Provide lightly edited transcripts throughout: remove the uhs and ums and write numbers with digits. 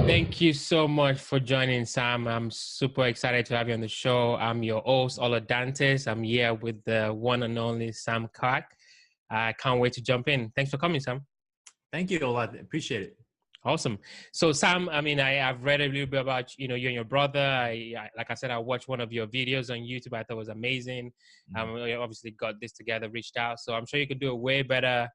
Thank you so much for joining, Sam. I'm super excited to have you on the show. I'm your host, Dantes. I'm here with the one and only Sam Kwak. I can't wait to jump in. Thanks for coming, Sam. Thank you a lot. Appreciate it. Awesome. So, Sam, I've read a little bit about, you and your brother. Like I said, I watched one of your videos on YouTube. I thought it was amazing. We obviously got this together, reached out. So I'm sure you could do a way better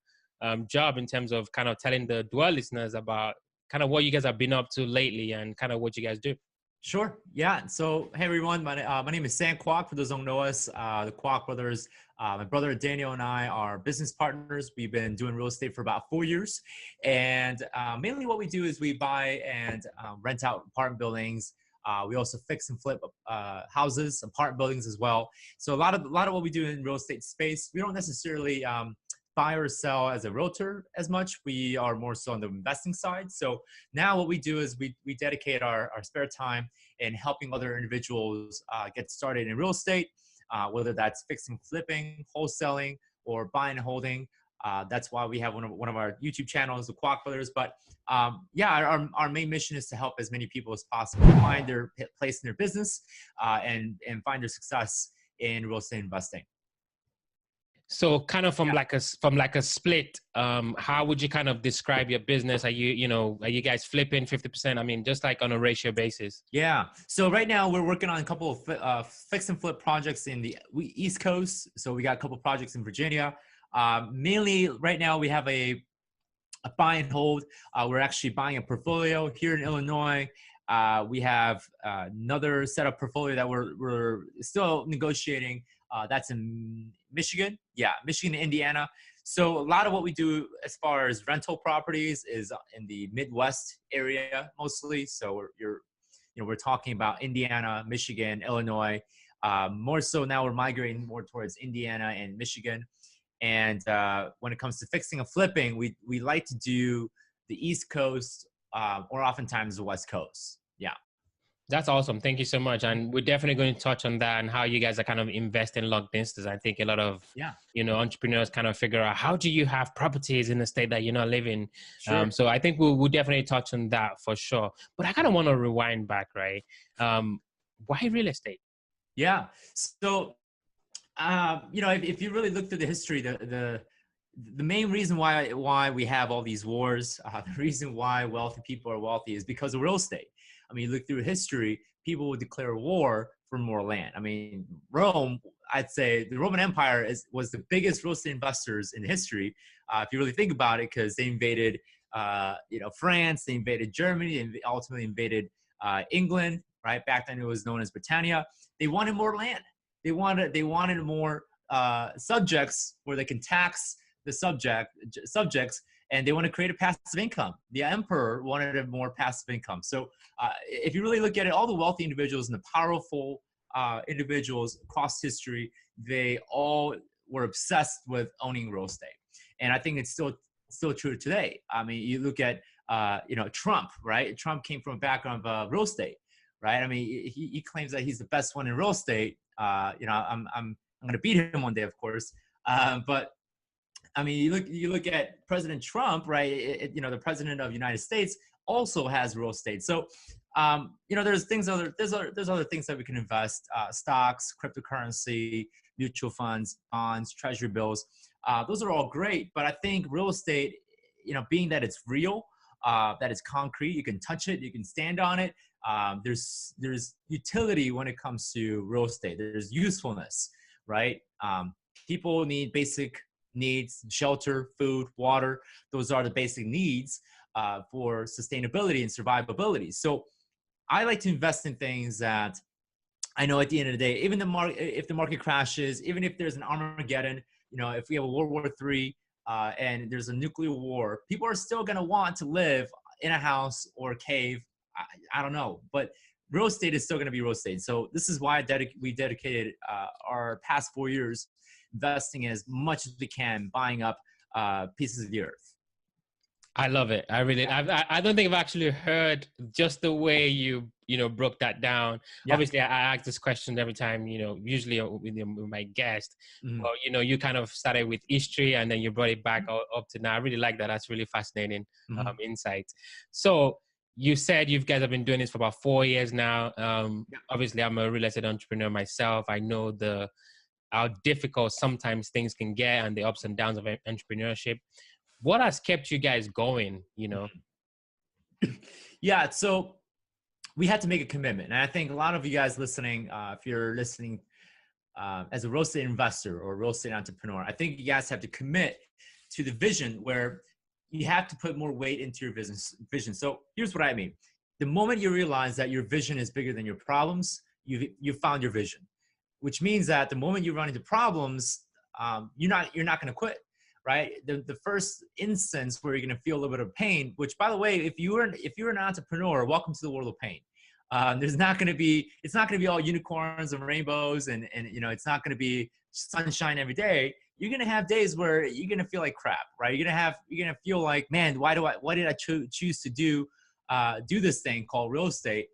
job in terms of kind of telling the Dwell listeners about kind of what you guys have been up to lately and kind of what you guys do. Sure. Yeah. So, hey, everyone. My name is Sam Kwak. For those who don't know us, the Kwak brothers, my brother Daniel and I are business partners. We've been doing real estate for about 4 years. And mainly what we do is we buy and rent out apartment buildings. We also fix and flip houses, apartment buildings as well. So a lot of what we do in real estate space, we don't necessarily buy or sell as a realtor as much. We are more so on the investing side. So now what we do is we dedicate our spare time in helping other individuals get started in real estate, whether that's fixing, flipping, wholesaling, or buying and holding. That's why we have one of our YouTube channels, the Kwak Brothers. But our main mission is to help as many people as possible find their place in their business and find their success in real estate investing. So kind of from like a split, how would you kind of describe your business? Are you guys flipping 50%? I mean, just like on a ratio basis. Yeah. So right now we're working on a couple of fix and flip projects in the East Coast. So we got a couple of projects in Virginia. Mainly right now we have a buy and hold. We're actually buying a portfolio here in Illinois. We have another set of portfolio that we're still negotiating. That's in Michigan. Yeah, Michigan and Indiana. So a lot of what we do as far as rental properties is in the Midwest area mostly. So we're talking about Indiana, Michigan, Illinois. More so now we're migrating more towards Indiana and Michigan. And when it comes to fixing and flipping, we like to do the East Coast or oftentimes the West Coast. Yeah. That's awesome. Thank you so much. And we're definitely going to touch on that and how you guys are kind of investing long distance. I think a lot of, entrepreneurs kind of figure out how do you have properties in a state that you're not living. Sure. So I think we'll definitely touch on that for sure. But I kind of want to rewind back, right? Why real estate? Yeah. So, if you really look through the history, the main reason why we have all these wars, the reason why wealthy people are wealthy is because of real estate. I mean, you look through history, people would declare war for more land. I mean, Rome, I'd say the Roman Empire was the biggest real estate investors in history, if you really think about it, because they invaded, France, they invaded Germany, and ultimately invaded England. Right back then, it was known as Britannia. They wanted more land. They wanted more subjects where they can tax the subjects. And they want to create a passive income. The emperor wanted a more passive income. So if you really look at it, all the wealthy individuals and the powerful individuals across history, they all were obsessed with owning real estate. And I think it's still true today. I mean, you look at, Trump, right? Trump came from a background of real estate, right? I mean, he claims that he's the best one in real estate. I'm going to beat him one day, of course. But I mean, you look at President Trump, right? The president of the United States also has real estate. So, there's other things that we can invest: stocks, cryptocurrency, mutual funds, bonds, treasury bills. Those are all great, but I think real estate, being that it's real, that it's concrete, you can touch it, you can stand on it. There's utility when it comes to real estate. There's usefulness, right? People need basic needs: shelter, food, water. Those are the basic needs for sustainability and survivability. So I like to invest in things that I know at the end of the day, even if the market crashes, even if there's an Armageddon, if we have a World War III and there's a nuclear war, people are still going to want to live in a house or a cave. I don't know, but real estate is still going to be real estate. So this is why we dedicated our past 4 years investing as much as we can, buying up pieces of the earth. I love it. I don't think I've actually heard just the way you broke that down. Yeah. Obviously, I ask this question every time, usually with my guest. Mm-hmm. But, you kind of started with history and then you brought it back up to now. I really like that. That's really fascinating insight. So you said you guys have been doing this for about 4 years now. Obviously, I'm a real estate entrepreneur myself. I know how difficult sometimes things can get and the ups and downs of entrepreneurship. What has kept you guys going, you know? Yeah, so we had to make a commitment. And I think a lot of you guys listening, if you're listening as a real estate investor or real estate entrepreneur, I think you guys have to commit to the vision where you have to put more weight into your business vision. So here's what I mean. The moment you realize that your vision is bigger than your problems, you've found your vision, which means that the moment you run into problems, you're not going to quit, right? The first instance where you're going to feel a little bit of pain, which by the way, if you're an entrepreneur, welcome to the world of pain. It's not going to be all unicorns and rainbows and you know, it's not going to be sunshine every day. You're going to have days where you're going to feel like crap, right? You're going to feel like, man, why did I choose to do this thing called real estate?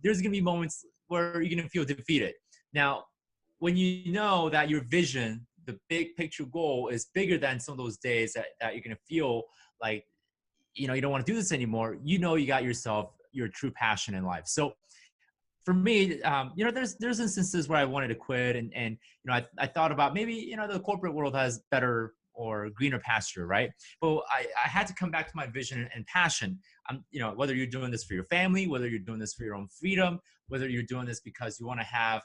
There's going to be moments where you're going to feel defeated. Now, when you know that your vision, the big picture goal is bigger than some of those days that you're going to feel like, you know, you don't want to do this anymore, you know, you got yourself your true passion in life. So for me, you know, there's instances where I wanted to quit and you know, I thought about maybe, you know, the corporate world has better or greener pasture, right? But I had to come back to my vision and passion. You know, whether you're doing this for your family, whether you're doing this for your own freedom, whether you're doing this because you want to have,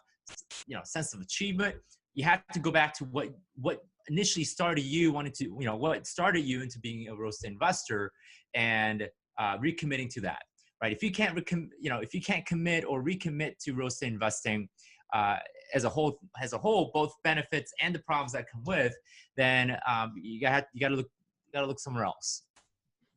you know, sense of achievement, you have to go back to what initially started you what started you into being a real estate investor and recommitting to that. Right? If you can't commit or recommit to real estate investing as a whole, both benefits and the problems that come with, then you gotta look somewhere else.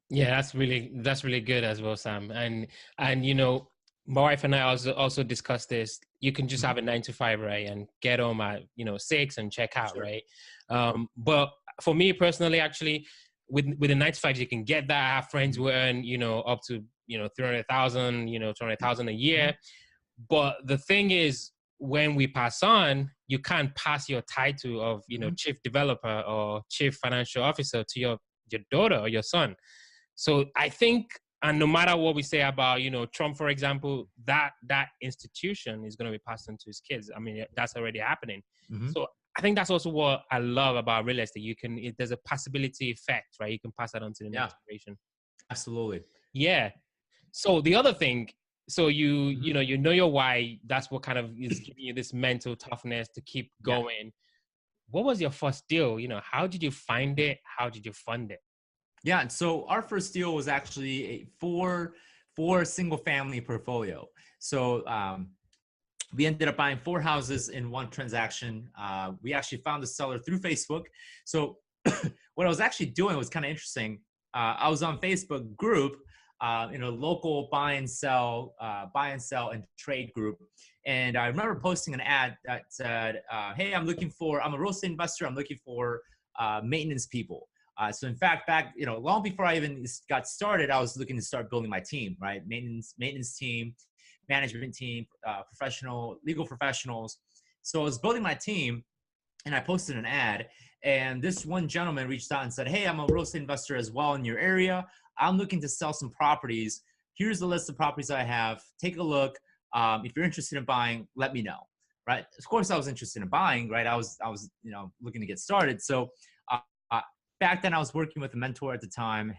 Yeah, that's really good as well, Sam. And you know, my wife and I also discussed this. You can just have a 9 to 5, right, and get home at 6 and check out, sure. Right? But for me personally, actually, with the 9 to 5, you can get that. I have friends who earn up to 300,000, 200,000 a year. But the thing is, when we pass on, you can't pass your title of chief developer or chief financial officer to your daughter or your son. So I think, and no matter what we say about Trump, for example, that institution is going to be passed on to his kids. I mean, that's already happening. Mm-hmm. So I think that's also what I love about real estate. There's a possibility effect, right? You can pass that on to the next generation. Absolutely. Yeah. So the other thing, so you know your why. That's what kind of is giving you this mental toughness to keep going. Yeah. What was your first deal? How did you find it? How did you fund it? Yeah. So our first deal was actually a four single family portfolio. So we ended up buying 4 houses in one transaction. We actually found the seller through Facebook. So what I was actually doing was kind of interesting. I was on Facebook group in a local buy and sell and trade group. And I remember posting an ad that said, hey, I'm a real estate investor. I'm looking for maintenance people. So in fact, back, long before I even got started, I was looking to start building my team, right? Maintenance team, management team, legal professionals. So I was building my team and I posted an ad, and this one gentleman reached out and said, hey, I'm a real estate investor as well in your area. I'm looking to sell some properties. Here's the list of properties I have. Take a look. If you're interested in buying, let me know. Right. Of course I was interested in buying, right? I was looking to get started. So back then I was working with a mentor at the time,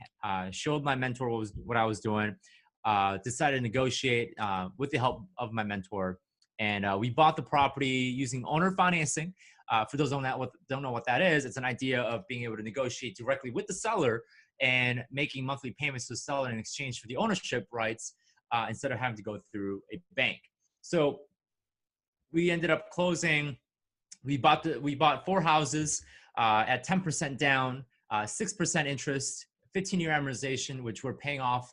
showed my mentor what I was doing, decided to negotiate with the help of my mentor. And we bought the property using owner financing. For those who don't know what that is, it's an idea of being able to negotiate directly with the seller and making monthly payments to the seller in exchange for the ownership rights instead of having to go through a bank. So we ended up closing. We bought 4 houses at 10% down, 6% interest, 15-year amortization, which we're paying off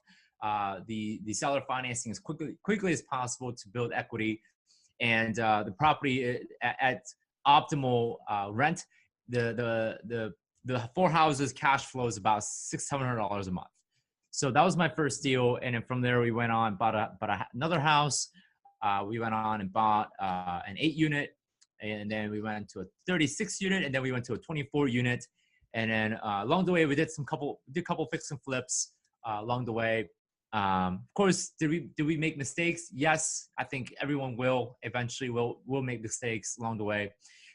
the seller financing as quickly as possible to build equity. And the property at optimal rent, the 4 houses cash flow is about $600-700 a month. So that was my first deal. And then from there, we went on, bought another house. We went on and bought an 8-unit. And then we went to a 36 unit, and then we went to a 24 unit. And then along the way, we did a couple fix and flips along the way. Of course, do we make mistakes? Yes, I think everyone will eventually will make mistakes along the way,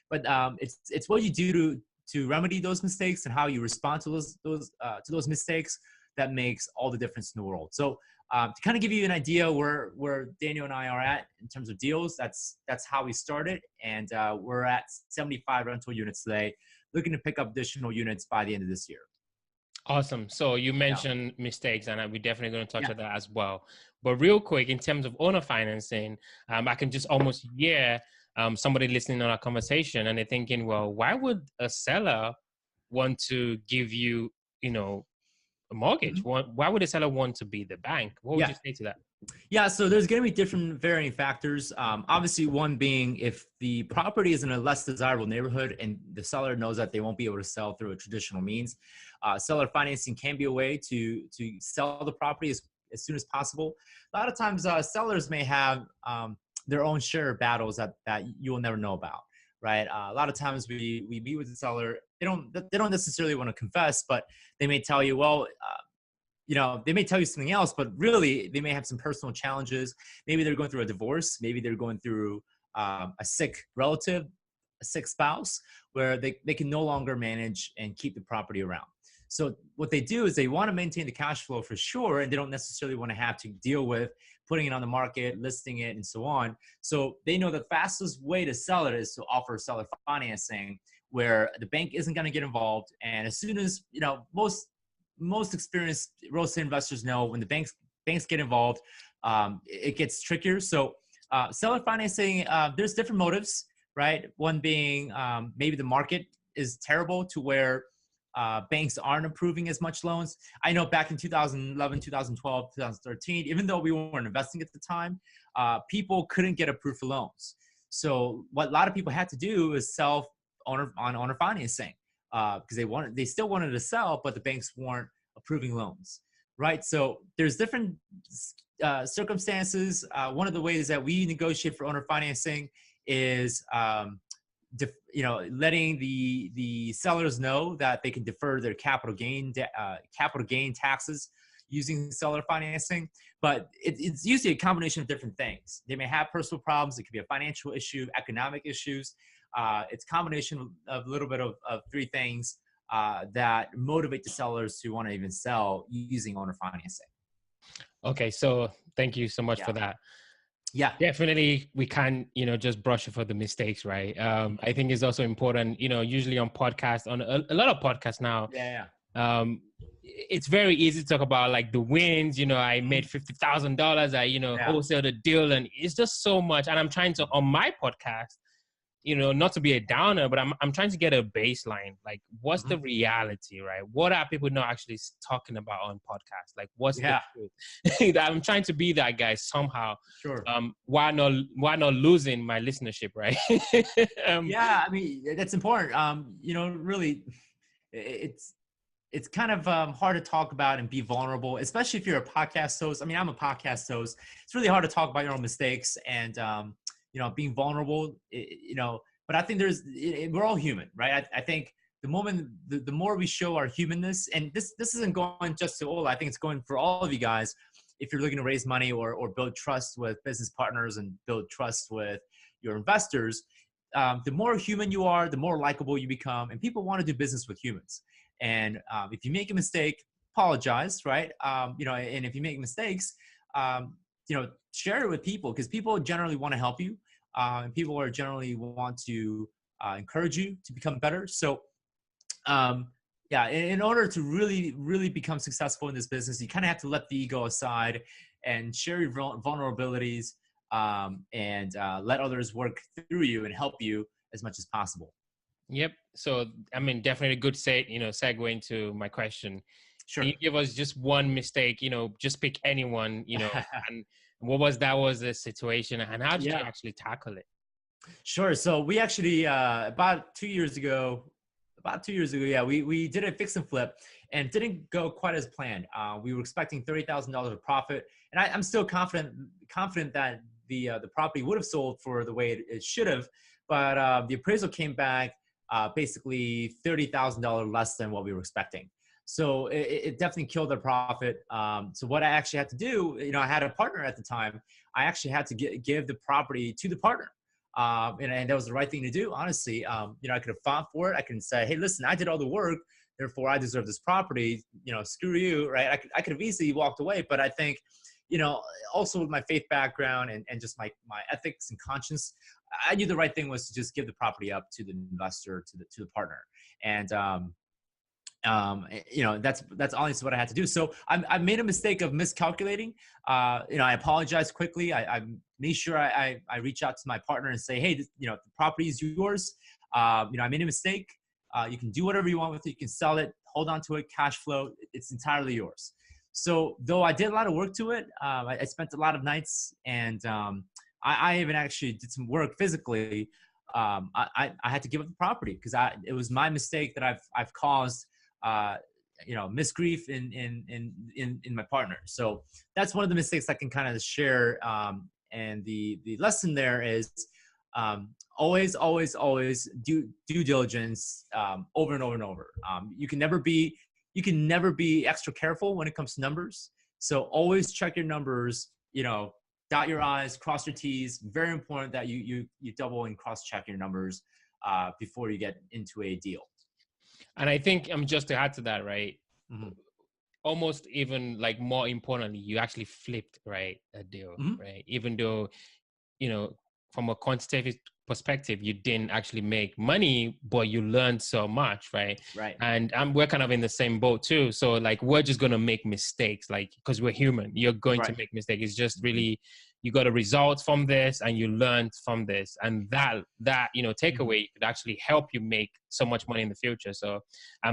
but it's what you do to remedy those mistakes and how you respond to those mistakes that makes all the difference in the world. So to kind of give you an idea where Daniel and I are at in terms of deals, that's how we started, and we're at 75 rental units today, looking to pick up additional units by the end of this year. Awesome. So you Yeah. mentioned mistakes, and we're definitely going to touch Yeah. on that as well. But real quick, in terms of owner financing, I can just almost hear somebody listening on our conversation, and they're thinking, well, why would a seller want to give you, a mortgage? Mhm. Why would a seller want to be the bank? What would Yeah. you say to that? Yeah, so there's going to be different varying factors. Obviously, one being if the property is in a less desirable neighborhood and the seller knows that they won't be able to sell through a traditional means, seller financing can be a way to sell the property as soon as possible. A lot of times, sellers may have their own share of battles that you will never know about, right? A lot of times we meet with the seller. They don't necessarily want to confess, but they may tell you, well, they may tell you something else, but really they may have some personal challenges. Maybe they're going through a divorce. Maybe they're going through a sick relative, a sick spouse, where they can no longer manage and keep the property around. So what they do is they want to maintain the cash flow for sure, and they don't necessarily want to have to deal with putting it on the market, listing it, and so on. So they know the fastest way to sell it is to offer seller financing, where the bank isn't going to get involved. And as soon as, most experienced real estate investors know when the banks get involved, it gets trickier. So seller financing, there's different motives, right? One being maybe the market is terrible to where banks aren't approving as much loans. I know back in 2011, 2012, 2013, even though we weren't investing at the time, people couldn't get approved for loans. So what a lot of people had to do is sell owner financing, because they still wanted to sell, but the banks weren't approving loans, right? So there's different circumstances. One of the ways that we negotiate for owner financing is, letting the sellers know that they can defer their capital gain taxes using seller financing. But it's usually a combination of different things. They may have personal problems. It could be a financial issue, economic issues. It's a combination of a little bit of three things that motivate the sellers to want to even sell using owner financing. Okay, so thank you so much Yeah. for that. Yeah. Definitely, we can't, just brush it for the mistakes, right? I think it's also important, usually on podcasts, on a lot of podcasts now, Yeah. it's very easy to talk about like the wins. I made $50,000. I, wholesale the deal, and it's just so much. And I'm trying to, on my podcast, not to be a downer, but I'm trying to get a baseline. Like, what's the reality, right? What are people not actually talking about on podcasts? Like, what's the truth? I'm trying to be that guy somehow. Sure. Why not losing my listenership, right? Yeah, I mean, that's important. Really, it's kind of hard to talk about and be vulnerable, especially if you're a podcast host. I mean, I'm a podcast host. It's really hard to talk about your own mistakes and, being vulnerable, but I think we're all human, right? I think the more we show our humanness, and this isn't going just to Ola, I think it's going for all of you guys. If you're looking to raise money or build trust with business partners and build trust with your investors, the more human you are, the more likable you become, and people want to do business with humans. And if you make a mistake, apologize, right? And if you make mistakes, share it with people, because people generally want to help you, and people are generally want to encourage you to become better. So, in order to really, really become successful in this business, you kind of have to let the ego aside and share your vulnerabilities, and let others work through you and help you as much as possible. Yep. So, I mean, definitely a good segue into my question. Sure. Can you give us just one mistake, just pick anyone, and what was the situation, and how did you actually tackle it? Sure. So we actually, about 2 years ago, we did a fix and flip, and it didn't go quite as planned. We were expecting $30,000 of profit, and I'm still confident that the property would have sold for the way it should have, but the appraisal came back basically $30,000 less than what we were expecting. So it definitely killed their profit. So what I actually had to do, I had a partner at the time. I actually had to give the property to the partner. And that was the right thing to do, honestly. I could have fought for it. I can say, hey, listen, I did all the work, therefore I deserve this property. Screw you, right? I could have easily walked away, but I think, also with my faith background and just my ethics and conscience, I knew the right thing was to just give the property up to the investor, to the partner. And that's honestly what I had to do. So I made a mistake of miscalculating. I apologized quickly. I made sure I reach out to my partner and say, hey, the property is yours. I made a mistake. You can do whatever you want with it. You can sell it, hold on to it, cash flow. It's entirely yours. So though I did a lot of work to it, I spent a lot of nights, and I even actually did some work physically. I had to give up the property because it was my mistake that I've caused misgrief in my partner. So that's one of the mistakes I can kind of share. And the lesson there is always do due diligence over and over and over. You can never be extra careful when it comes to numbers. So always check your numbers, dot your I's, cross your T's. Very important that you double and cross check your numbers before you get into a deal. And I think just to add to that, right? Mm-hmm. Almost even like more importantly, you actually flipped, right, a deal, Mm-hmm. right? Even though, from a quantitative perspective, you didn't actually make money, but you learned so much, right? Right. And we're kind of in the same boat too. So like, we're just going to make mistakes, like, because we're human. You're going to make mistakes. It's just really, you got a result from this and you learned from this. And that takeaway could actually help you make so much money in the future. So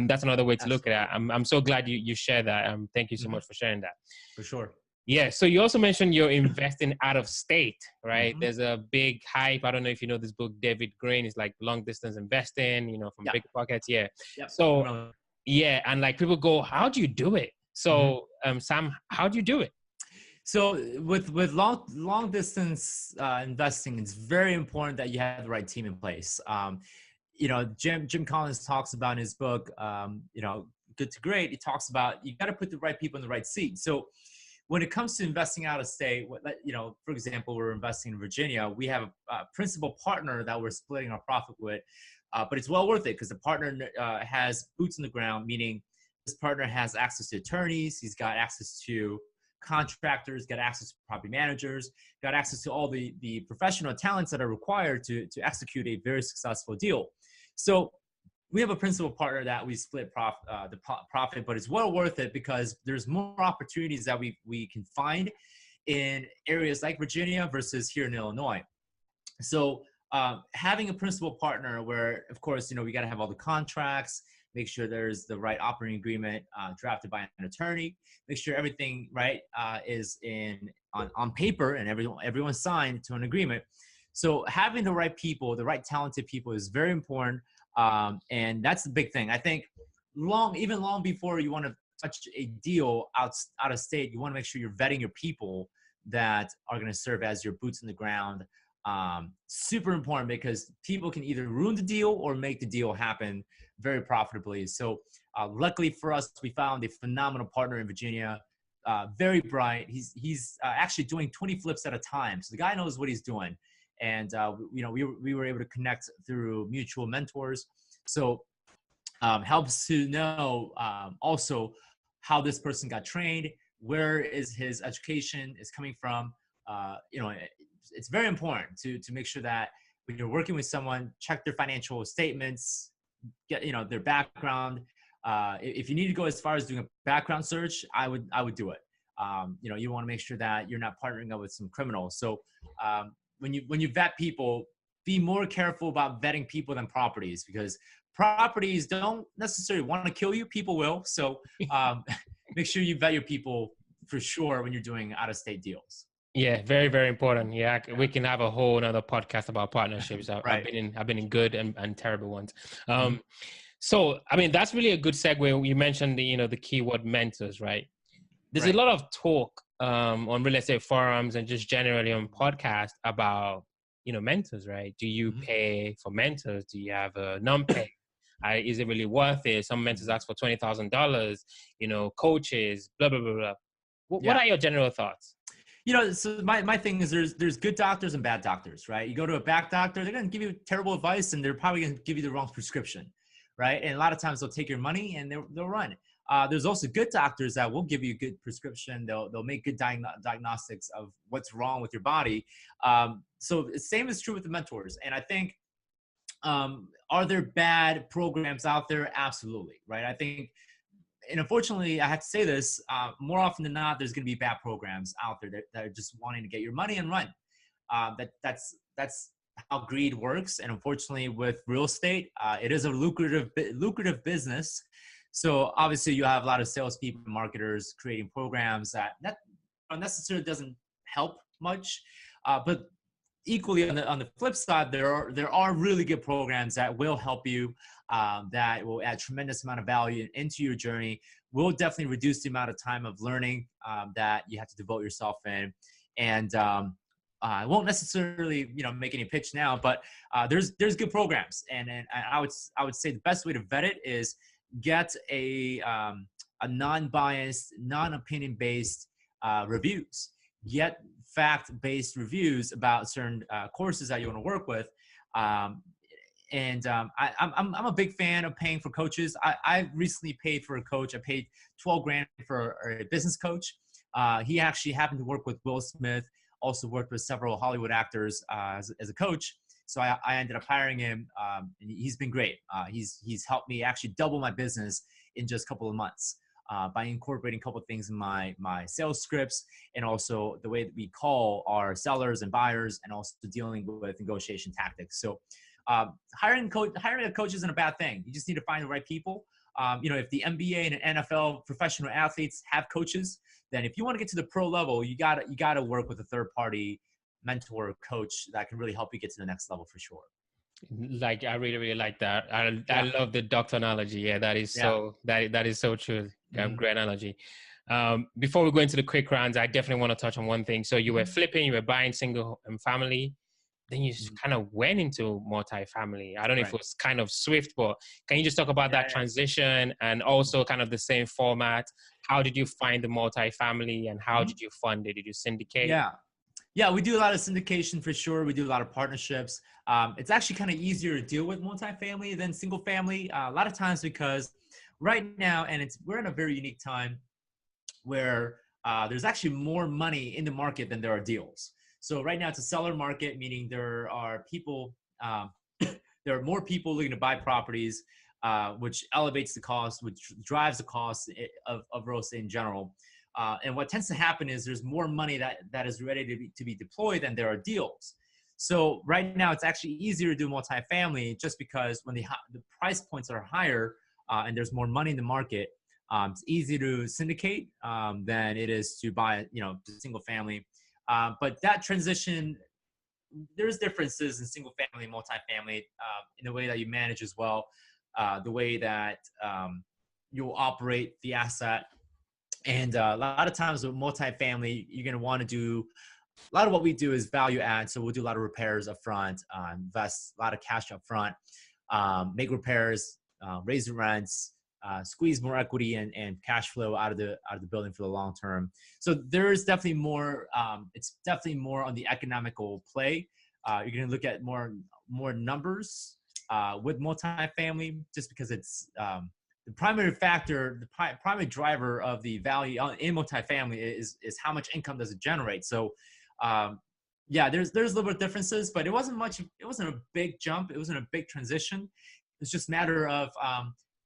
that's another way to look at it. I'm so glad you share that. Thank you so much for sharing that. For sure. Yeah. So you also mentioned you're investing out of state, right? There's a big hype. I don't know if you know this book, David Green, is like long distance investing, from Big Pockets. Yeah. Yep. So yeah. And like people go, how do you do it? So Sam, how do you do it? So with long distance investing, it's very important that you have the right team in place. Jim Collins talks about in his book, Good to Great. He talks about you got to put the right people in the right seat. So when it comes to investing out of state, for example, we're investing in Virginia. We have a principal partner that we're splitting our profit with, but it's well worth it because the partner has boots on the ground, meaning this partner has access to attorneys. He's got access to contractors, got access to property managers, got access to all the professional talents that are required to execute a very successful deal. So we have a principal partner that we split the profit, but it's well worth it because there's more opportunities that we can find in areas like Virginia versus here in Illinois. So having a principal partner where, of course, we got to have all the contracts, make sure there's the right operating agreement drafted by an attorney, make sure everything is on paper and everyone signed to an agreement. So having the right people, the right talented people is very important. And that's the big thing. I think even long before you want to touch a deal out of state, you want to make sure you're vetting your people that are going to serve as your boots on the ground. Super important because people can either ruin the deal or make the deal happen very profitably. So luckily for us, we found a phenomenal partner in Virginia, very bright. He's actually doing 20 flips at a time. So the guy knows what he's doing. And, we were able to connect through mutual mentors. So helps to know also how this person got trained, where is his education is coming from. It's very important to make sure that when you're working with someone, check their financial statements, get, their background. If you need to go as far as doing a background search, I would do it. You want to make sure that you're not partnering up with some criminals. So when you vet people, be more careful about vetting people than properties, because properties don't necessarily want to kill you. People will. So make sure you vet your people for sure when you're doing out-of-state deals. Yeah, very, very important. Yeah, we can have a whole another podcast about partnerships. I've been in good and terrible ones. So, I mean, that's really a good segue. You mentioned the keyword mentors, right? There's a lot of talk on real estate forums and just generally on podcasts about, mentors, right? Do you pay for mentors? Do you have a non-pay? Is it really worth it? Some mentors ask for $20,000, coaches, blah, blah, blah, blah. What Yeah. are your general thoughts? So my thing is there's good doctors and bad doctors, right? You go to a bad doctor, they're going to give you terrible advice and they're probably going to give you the wrong prescription, right? And a lot of times they'll take your money and they'll run. There's also good doctors that will give you a good prescription. They'll make good diagnostics of what's wrong with your body. So the same is true with the mentors. And I think, are there bad programs out there? Absolutely, right? I think, and unfortunately, I have to say this, more often than not, there's going to be bad programs out there that are just wanting to get your money and run. That's how greed works. And unfortunately, with real estate, it is a lucrative business. So obviously, you have a lot of salespeople, marketers creating programs that necessarily doesn't help much. But equally, on the flip side, there are really good programs that will help you, that will add tremendous amount of value into your journey, will definitely reduce the amount of time of learning that you have to devote yourself in. And I won't necessarily make any pitch now, but there's good programs, and I would say the best way to vet it is get a non-biased, non-opinion based reviews. Get fact-based reviews about certain courses that you want to work with. I'm a big fan of paying for coaches. I recently paid for a coach. I paid $12,000 for a business coach. He actually happened to work with Will Smith, also worked with several Hollywood actors as a coach. So I ended up hiring him, and he's been great. He's helped me actually double my business in just a couple of months. By incorporating a couple of things in my sales scripts, and also the way that we call our sellers and buyers, and also dealing with negotiation tactics. So hiring a coach isn't a bad thing. You just need to find the right people. If the NBA and NFL professional athletes have coaches, then if you want to get to the pro level, you gotta work with a third party mentor or coach that can really help you get to the next level for sure. Like, I really, really like that. I love the doctor analogy. Yeah, that is that is so true. Great analogy. Before we go into the quick rounds, I definitely want to touch on one thing. So you were flipping, you were buying single and family, then you kind of went into multifamily. I don't know if it was kind of swift, but can you just talk about that transition, and also kind of the same format? How did you find the multifamily, and how did you fund it? Did you syndicate? Yeah, we do a lot of syndication for sure. We do a lot of partnerships. It's actually kind of easier to deal with multifamily than single family. A lot of times because right now, and we're in a very unique time where there's actually more money in the market than there are deals. So right now it's a seller market, meaning there are people, there are more people looking to buy properties, which elevates the cost, which drives the cost of real estate in general. And what tends to happen is there's more money that is ready to be deployed than there are deals. So right now it's actually easier to do multifamily just because when the price points are higher and there's more money in the market, it's easier to syndicate than it is to buy, single family. But that transition, there's differences in single family and multifamily in the way that you manage as well, the way that you'll operate the asset. And a lot of times with multifamily, you're going to want to do a lot of what we do is value add. So we'll do a lot of repairs up front, invest a lot of cash up front, make repairs, raise the rents, squeeze more equity and cash flow out of the building for the long term. So there is definitely more. It's definitely more on the economical play. You're going to look at more numbers with multifamily, just because it's the primary factor, the primary driver of the value in multifamily is how much income does it generate. So there's a little bit of differences, but it wasn't much. It wasn't a big jump. It wasn't a big transition. It's just a matter of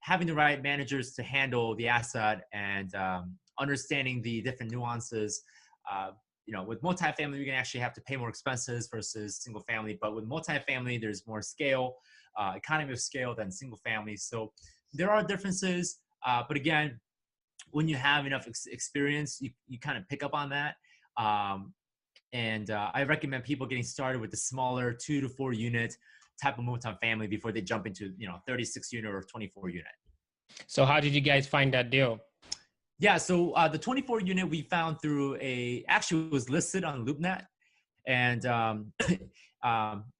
having the right managers to handle the asset and understanding the different nuances. With multifamily, you're gonna actually have to pay more expenses versus single family. But with multifamily, there's more scale, economy of scale than single family. So there are differences, but again, when you have enough experience, you kind of pick up on that. I recommend people getting started with the smaller 2 to 4 unit type of multifamily before they jump into 36 unit or 24 unit. So how did you guys find that deal? Yeah, so the 24 unit we found through actually was listed on LoopNet, And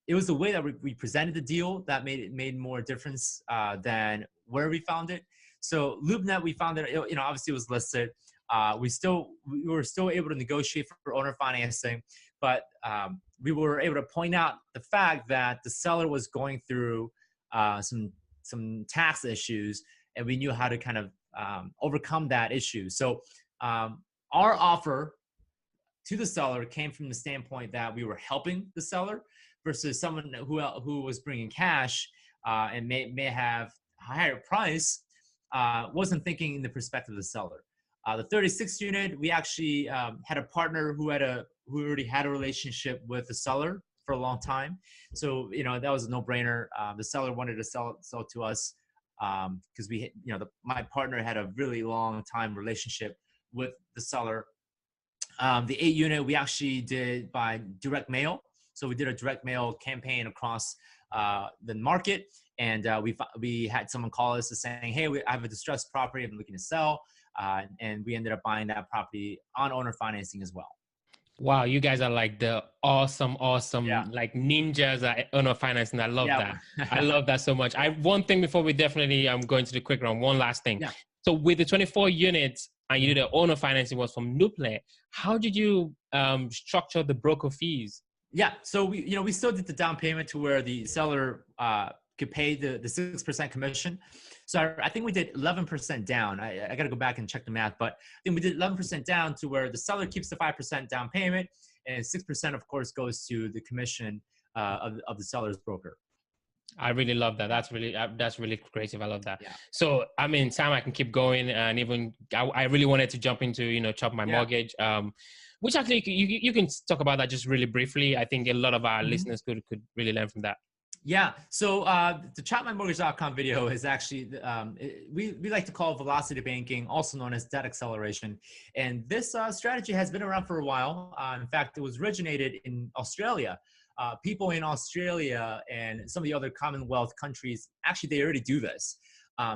it was the way that we presented the deal that made more difference than where we found it. So LoopNet, we found that, you know, obviously it was listed. We were still able to negotiate for owner financing, but we were able to point out the fact that the seller was going through some tax issues, and we knew how to kind of overcome that issue. So our offer to the seller came from the standpoint that we were helping the seller versus someone who was bringing cash and may have a higher price, wasn't thinking in the perspective of the seller. The 36 unit, we actually had a partner who already had a relationship with the seller for a long time. So, you know, that was a no-brainer. The seller wanted to sell to us because my partner had a really long time relationship with the seller. The 8 unit, we actually did by direct mail. So we did a direct mail campaign across the market, and we had someone call us saying, hey, I have a distressed property I'm looking to sell. And we ended up buying that property on owner financing as well. Wow, you guys are like the awesome, Yeah. like ninjas at owner financing. I love Yeah. that. I love that so much. One thing before we definitely going to the quick round, one last thing. Yeah. So with the 24 units and you did the owner financing was from Nuple, how did you structure the broker fees? Yeah, so we still did the down payment to where the seller could pay the 6% commission. So I think we did 11% down. I got to go back and check the math, but I think we did 11% down to where the seller keeps the 5% down payment, and 6% of course goes to the commission of the seller's broker. I really love that. That's really creative. I love that. Yeah. So, I mean, Sam, I can keep going, and even I really wanted to jump into, Chop My Mortgage, which actually you can talk about that just really briefly. I think a lot of our listeners could really learn from that. Yeah. So the ChopMyMortgage.com video is actually, we like to call velocity banking, also known as debt acceleration. And this strategy has been around for a while. In fact, it was originated in Australia. People in Australia and some of the other Commonwealth countries, actually, they already do this.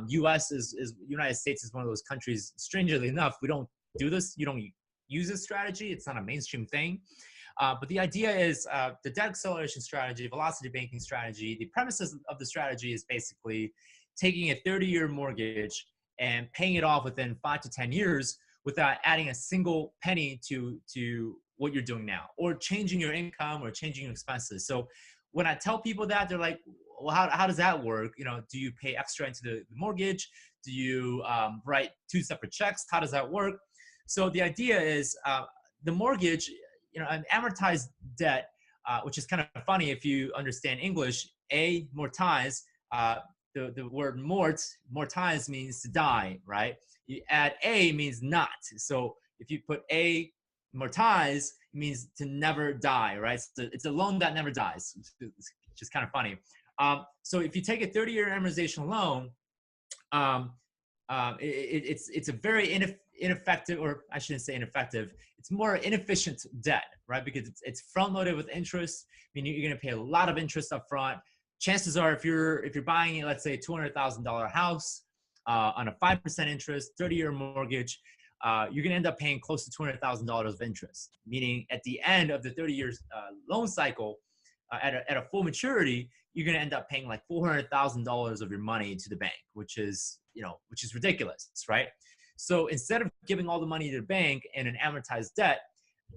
United States is one of those countries, strangely enough, we don't do this. You don't use this strategy. It's not a mainstream thing. But the idea is the debt acceleration strategy, velocity banking strategy, the premises of the strategy is basically taking a 30-year mortgage and paying it off within 5 to 10 years without adding a single penny to what you're doing now, or changing your income or changing your expenses. So when I tell people that, they're like, well, how does that work? Do you pay extra into the mortgage? Do you write 2 separate checks? How does that work? So the idea is the mortgage, an amortized debt, which is kind of funny if you understand English. Amortize, the word mortize means to die, right? You add a means not. So if you put amortize, it means to never die, right? So it's a loan that never dies, it's just kind of funny. So if you take a 30-year amortization loan, it's a very ineffective, or I shouldn't say ineffective, it's more inefficient debt, right? Because it's front-loaded with interest, meaning you're going to pay a lot of interest up front. Chances are, if you're buying, let's say, $200,000 house on a 5% interest, 30-year mortgage, you're going to end up paying close to $200,000 of interest. Meaning, at the end of the 30-year loan cycle, at a full maturity, you're going to end up paying like $400,000 of your money to the bank, which is ridiculous, right? So instead of giving all the money to the bank and an amortized debt,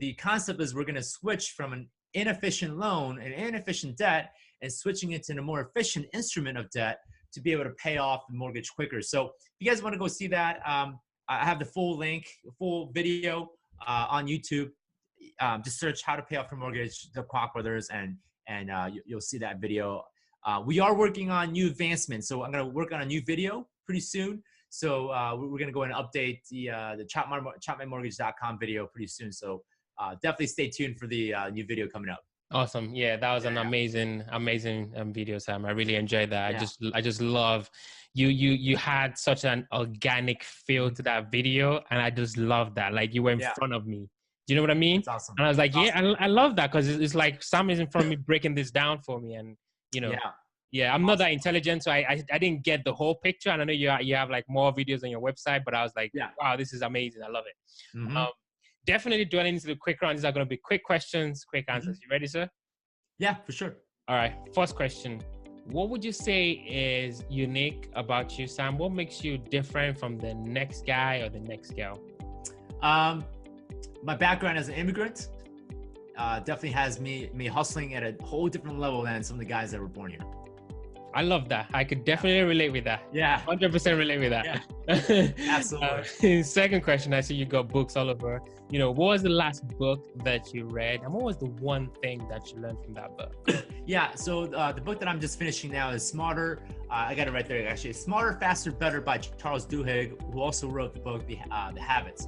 the concept is we're going to switch from an inefficient loan, an inefficient debt, and switching it to a more efficient instrument of debt to be able to pay off the mortgage quicker. So if you guys want to go see that, I have the full video on YouTube. Just search how to pay off your mortgage, the Kwak brothers, and you'll see that video. We are working on new advancements. So I'm going to work on a new video pretty soon. So we're going to go and update the ChopMyMortgage.com video pretty soon. So definitely stay tuned for the new video coming up. Awesome. Yeah, that was an amazing video, Sam. I really enjoyed that. Yeah. I just love you had such an organic feel to that video, and I just love that. Like, you were in front of me. Do you know what I mean? That's awesome. And I was like, I love that, because it's like Sam is in front of me breaking this down for me, and Yeah, I'm not that intelligent, so I didn't get the whole picture. And I know you have like more videos on your website, but I was like, wow, this is amazing. I love it. definitely dwelling into the quick round. These are going to be quick questions, quick answers. You ready, sir? Yeah, for sure. All right. First question. What would you say is unique about you, Sam? What makes you different from the next guy or the next girl? My background as an immigrant definitely has me hustling at a whole different level than some of the guys that were born here. I love that. I could definitely relate with that. Yeah. 100% relate with that. Yeah. Absolutely. Second question. I see you got books all over. What was the last book that you read? And what was the one thing that you learned from that book? Yeah. So the book that I'm just finishing now is Smarter. I got it right there, actually. Smarter, Faster, Better by Charles Duhigg, who also wrote the book, The Habits.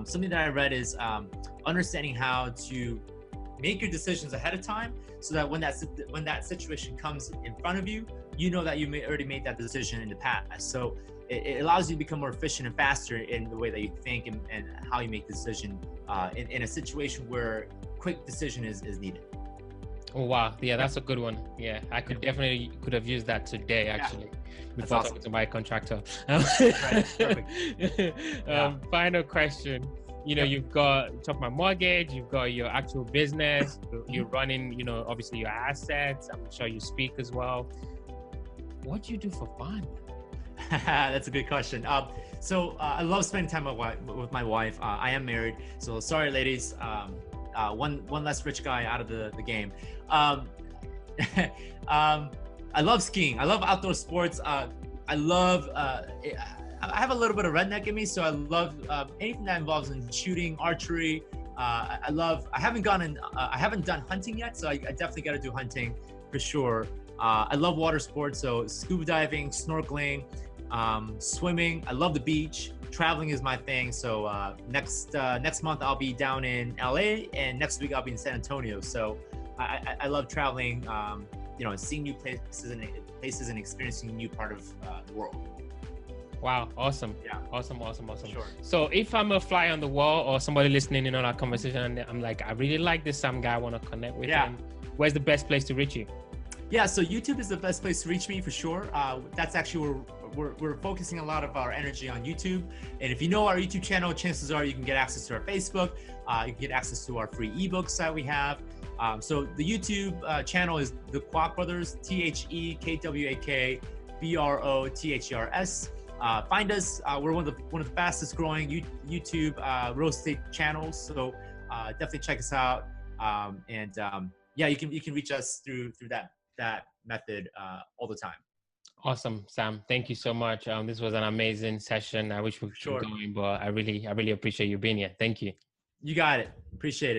Something that I read is understanding how to make your decisions ahead of time, so that when that situation comes in front of you, you know that you already made that decision in the past. So it allows you to become more efficient and faster in the way that you think and how you make the decision in a situation where quick decision is needed. Oh, wow. Yeah, that's a good one. Yeah, I could have used that today, actually, before talking to my contractor. Right, perfect. Final question. You've got talk about mortgage, you've got your actual business, you're running, obviously your assets. I'm sure you speak as well. What do you do for fun? That's a good question. So I love spending time with my wife. I am married, so sorry, ladies. One less rich guy out of the game. I love skiing. I love outdoor sports. I have a little bit of redneck in me, so I love anything that involves in shooting, archery. I haven't done hunting yet, so I definitely got to do hunting for sure. I love water sports, so scuba diving, snorkeling, swimming. I love the beach. Traveling is my thing. So next month I'll be down in LA, and next week I'll be in San Antonio. So I love traveling, seeing new places and experiencing a new part of the world. Wow. Awesome. Yeah. Awesome. Sure. So if I'm a fly on the wall or somebody listening in on our conversation and I'm like, I really like this Sam guy, I want to connect with him, where's the best place to reach you? Yeah, so YouTube is the best place to reach me for sure. That's actually where we're focusing a lot of our energy on YouTube. And if you know our YouTube channel, chances are you can get access to our Facebook. You can get access to our free ebooks that we have. So the YouTube channel is the Kwak Brothers, TheKWAK Find us. We're one of the fastest growing YouTube real estate channels. So definitely check us out. You can reach us through that method all the time. Awesome, Sam. Thank you so much. This was an amazing session. I wish we could keep going, but I really appreciate you being here. Thank you. You got it. Appreciate it.